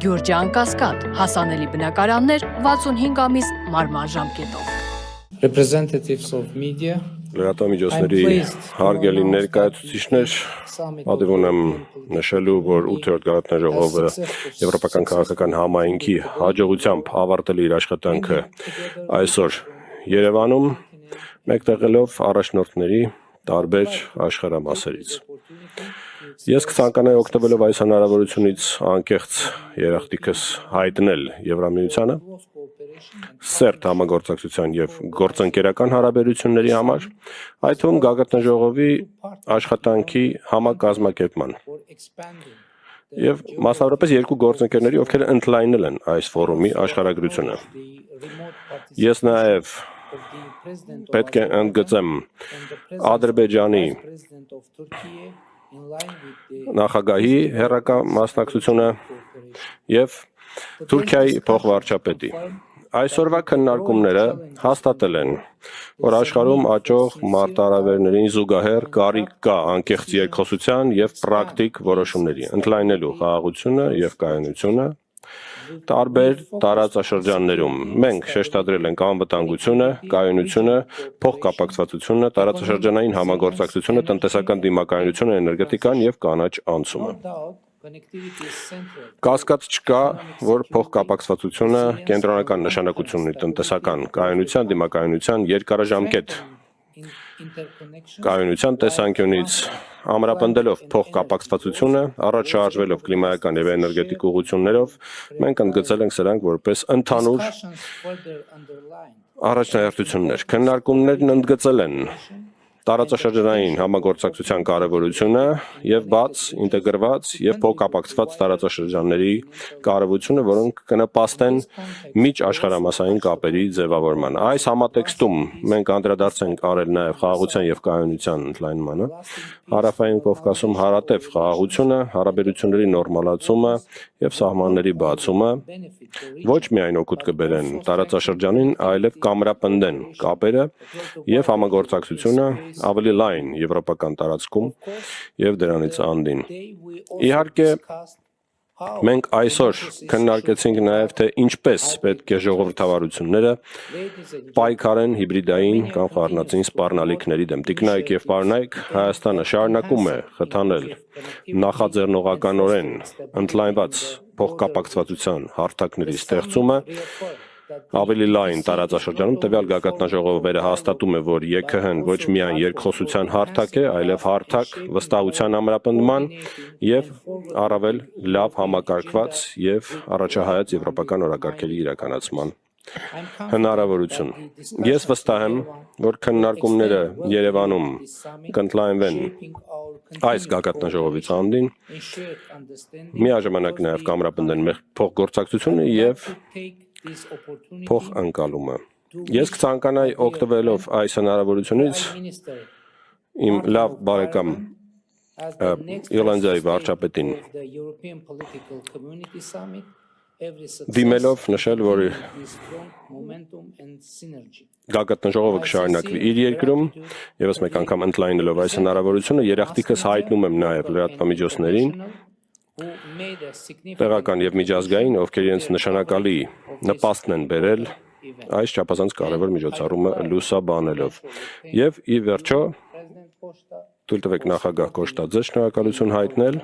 Գյուրջան Կասկադ, հասանելի բնակարաններ 65 ամիս մարման ժամկետով։ Representatives of media, Լրատվամիջոցների հարգելի ներկայացուցիչներ, պատիվ ունեմ նշելու, որ 8-րդ գաղտնաժողովը Եվրոպական քաղաքական համայնքի հաջողությամբ ավարտել իր աշխատանքը այսօր Երևանում, մեկտեղելով առաջնորդների տարբեր աշխարհամասերից։ Ես կցանկանայի օգտվելով այս հնարավորությունից անկեղծ երախտիկս հայտնել Եվրամիությանը սերտ համագործակցության եւ գործընկերական հարաբերությունների համար, այդ թվում գագաթնաժողովի աշխատանքի համակազմակերպման եւ մասնավորապես երկու գործընկերների, ովքեր ընդլայնել են այս ֆորումի աշխարհագրությունը։ Ես նաեւ պետք է ընդգծեմ Ադրբեջանի նախագահի հերրակա մասնակցությունը եւ Թուրքիայի փոխվարչապետի։ Այսօրվա քննարկումները հաստատել են, որ աշխարհում աճող մարտահրավերներին զուգահեռ կարիք կա անկեղծ երկխոսության եւ պրակտիկ որոշումների, ընդլայնելու խաղաղությունը եւ կայունությունը տարբեր տարածաշրջաններում։ Մենք շեշտադրել ենք անվտանգությունը, կայունությունը, փոխկապակցվածությունը, տարածաշրջանային համագործակցությունը, տնտեսական դիմակայունությունը, էներգետիկան եւ կանաչ անցումը։ Կասկած չկա, որ փոխկապակցվածությունը կենտրոնական նշանակություն ունի տնտեսական կայունության, դիմակայունության, երկարաժամկետ կայունության տեսանկյունից, ամրապնդելով փոխկապակցվածությունը, առաջ շարժվելով կլիմայական եւ էներգետիկ ուղղություններով, մենք ընդգծել ենք սրանք որպես ընդհանուր առաջնահերթություններ։ Քննարկումներն ընդգծել են տարածաշրջանային համագործակցության կարևորությունը եւ բաց, ինտեգրված եւ փոխկապակցված տարածաշրջանների կարևորությունը, որոնք կնպաստեն միջաշխարհամասային կապերի ձևավորմանը։ Այս համատեքստում մենք անդրադարձ ենք արել նաեւ խաղաղության եւ կայունության ընդլայնմանը, Հարավային Կովկասում հարատև խաղաղությունը, հարաբերությունների նորմալացումը եւ սահմանների բացումը ոչ միայն օգուտ կբերեն տարածաշրջանին, այլև կամրապնդեն կապերը եւ համագործակցությունը ավելի լայն եվրոպական տարածքում եւ դրանից անդին։ Իհարկե, մենք այսօր քննարկեցինք նաեւ թե ինչպես պետք է ժողովրդավարությունները պայքարեն հիբրիդային կամ խառնածին սպառնալիքների դեմ։ Տիկնայք եւ պարոնայք, Հայաստանը շարունակում է խթանել նախաձեռնողականորեն ընդլայնված փոխկապակցվածության հարթակների ստեղծումը ավելի լայն տարածաշրջանում տվյալ գագաթնաժողովը հաստատում է, որ ԵՔՀ-ն ոչ միայն երկխոսության հարթակ է, այլև հարթակ վստահության ամրապնդման եւ առավել լավ համակարգված եւ առաջահայաց եվրոպական օրակարգերի իրականացման հնարավորություն։ Ես վստահ եմ, որ քննարկումները Երևանում կընդլայնվեն այս գագաթնաժողովից անդին, միաժամանակ նաեւ կամրապնդեն մեր փոխգործակցությունը եւ փոխընկալումը։ Ես կցանկանայի օգտվելով այս հնարավորությունից իմ լավ բարեկամ Իռլանդիայի վարչապետին դիմելով նշել, որ գագաթնաժողովը կշարունակվի իր երկրում, եւս մեկ անգամ ընդլայնելով այս հնարավորությունը, երախտիկս հայտնում եմ նաեւ լրատվամիջոցներին, տեղական եւ միջազգային, ովքեր իրենց նշանակալի նպաստն են բերել այս չափազանց կարևոր միջոցառումը լուսաբանելով։ Եվ ի վերջո, թույլ տվեք նախագահ Կոշտաձե շնորհակալություն հայտնել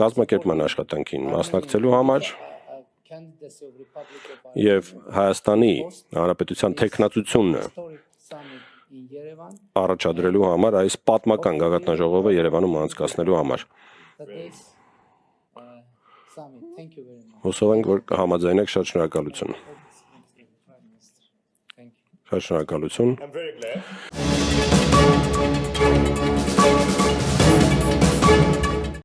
կազմակերպման աշխատանքին մասնակցելու համար եւ Հայաստանի Հանրապետության թեկնածությունը առաջադրելու համար այս պատմական գագաթնաժողովը Երևանում անցկացնելու համար։ Հուսով ենք, որ կհամաձայնեք, շատ շնորհակալություն։ Շատ շնորհակալություն։